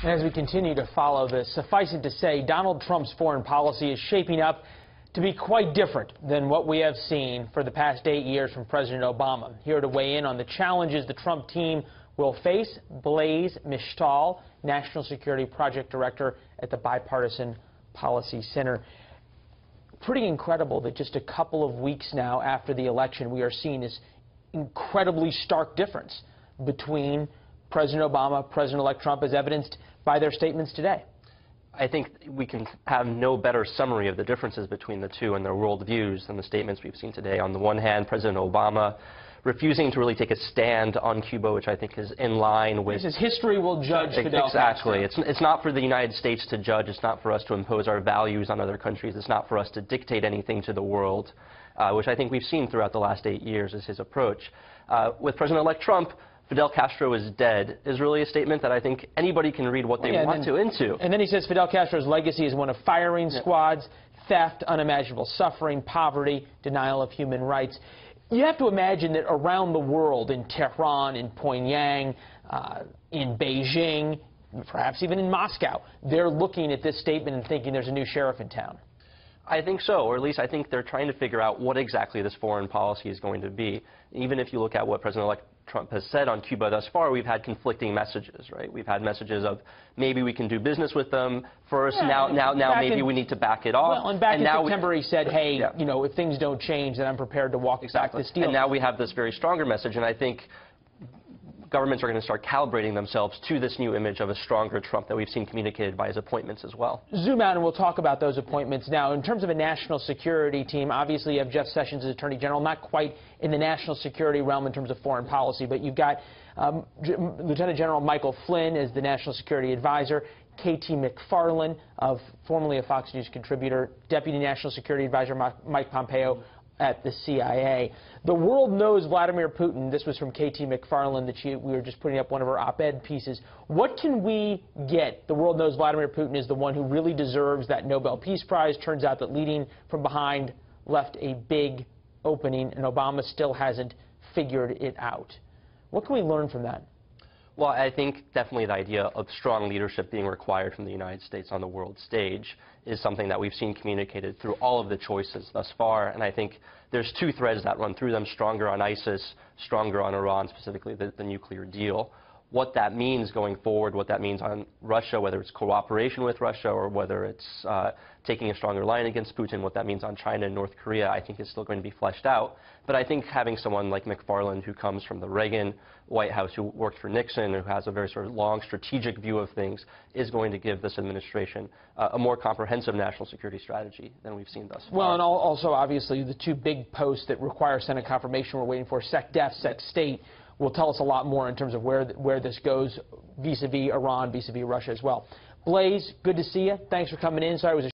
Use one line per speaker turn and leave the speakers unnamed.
As we continue to follow this, suffice it to say, Donald Trump's foreign policy is shaping up to be quite different than what we have seen for the past 8 years from President Obama. Here to weigh in on the challenges the Trump team will face, Blaise Mishtal, National Security Project Director at the Bipartisan Policy Center. Pretty incredible that just a couple of weeks now after the election, we are seeing this incredibly stark difference between President Obama, President-elect Trump, as evidenced by their statements today.
I think we can have no better summary of the differences between the two and their worldviews than the statements we've seen today. On the one hand, President Obama refusing to really take a stand on Cuba, which I think is in line with...
He says history will judge Fidel
Exactly.
Castro.
It's not for the United States to judge. It's not for us to impose our values on other countries. It's not for us to dictate anything to the world, which I think we've seen throughout the last 8 years is his approach. With President-elect Trump, Fidel Castro is dead is really a statement that I think anybody can read what they want to into.
And then he says Fidel Castro's legacy is one of firing squads, theft, unimaginable suffering, poverty, denial of human rights. You have to imagine that around the world, in Tehran, in Pyongyang, in Beijing, perhaps even in Moscow, they're looking at this statement and thinking there's a new sheriff in town.
I think so, or at least I think they're trying to figure out what exactly this foreign policy is going to be. Even if you look at what President-elect Trump has said on Cuba thus far, we've had conflicting messages, right? We've had messages of maybe we can do business with them first, now maybe we need to back it off.
Well, and back in September he said, hey, you know, if things don't change, then I'm prepared to walk back this deal.
And now we have this very stronger message, and I think governments are going to start calibrating themselves to this new image of a stronger Trump that we've seen communicated by his appointments as well.
Zoom out and we'll talk about those appointments. Now, in terms of a national security team, obviously you have Jeff Sessions as Attorney General, not quite in the national security realm in terms of foreign policy, but you've got Lieutenant General Michael Flynn as the National Security Advisor, K.T. McFarland, formerly a Fox News contributor, Deputy National Security Advisor Mike Pompeo at the CIA. The world knows Vladimir Putin. This was from K.T. McFarland that we were just putting up one of her op-ed pieces. What can we get? The world knows Vladimir Putin is the one who really deserves that Nobel Peace Prize. Turns out that leading from behind left a big opening, and Obama still hasn't figured it out. What can we learn from that?
Well, I think definitely the idea of strong leadership being required from the United States on the world stage is something that we've seen communicated through all of the choices thus far. And I think there's two threads that run through them: stronger on ISIS, stronger on Iran, specifically the nuclear deal. What that means going forward, what that means on Russia, whether it's cooperation with Russia or whether it's taking a stronger line against Putin, what that means on China and North Korea, I think is still going to be fleshed out. But I think having someone like McFarland, who comes from the Reagan White House, who worked for Nixon, who has a very sort of long strategic view of things, is going to give this administration a more comprehensive national security strategy than we've seen thus far.
Well, and also, obviously, the two big posts that require Senate confirmation we're waiting for, SecDef, SecState, will tell us a lot more in terms of where this goes vis-a-vis Iran, vis-a-vis Russia as well. Blaise, good to see you. Thanks for coming in. Sorry it was a